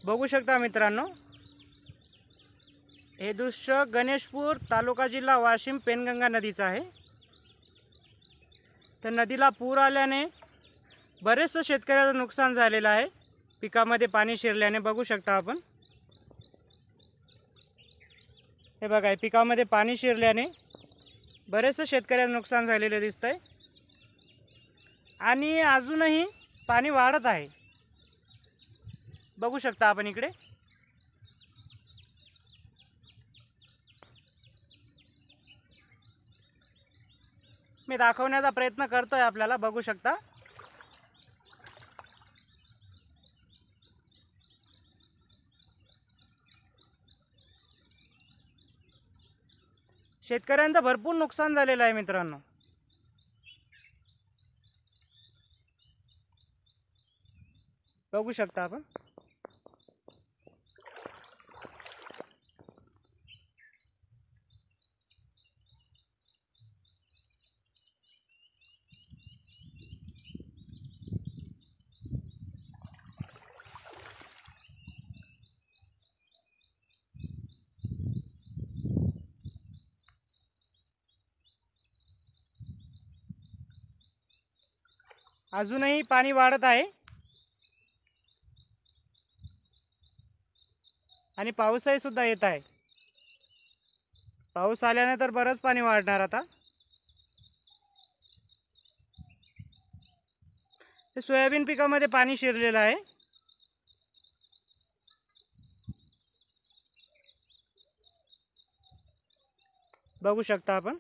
बघू शकता मित्रांनो, हे दृश्य गणेशपूर तालुका जिल्हा वाशिम पेनगंगा नदीचं आहे। तर नदीला पूर आल्याने बरेचसे शेतकऱ्याचं नुकसान झालेलं आहे। पिकामध्ये पाणी शिरल्याने बघू शकता आपण, हे बघा, पिकामध्ये पाणी शिरल्याने बरेचसे शेतकऱ्याचं नुकसान झालेले दिसतंय आणि अजूनही पाणी वाढत आहे। बघू शकता आपण इकडे, मी दाखवण्याचा प्रयत्न करतोय आपल्याला, बघू शकता। शेतकऱ्यांचं भरपूर नुकसान झालेलं आहे मित्रांनो। बघू शकता आपण, अजूनही पाणी वाढत आहे आणि पाऊसही सुद्धा येत आहे। पाऊस आल्याने तर बरंच पाणी वाढणार आता। हे सोयाबीन पिकामध्ये पाणी शिरलेलं आहे। बघू शकता आपण,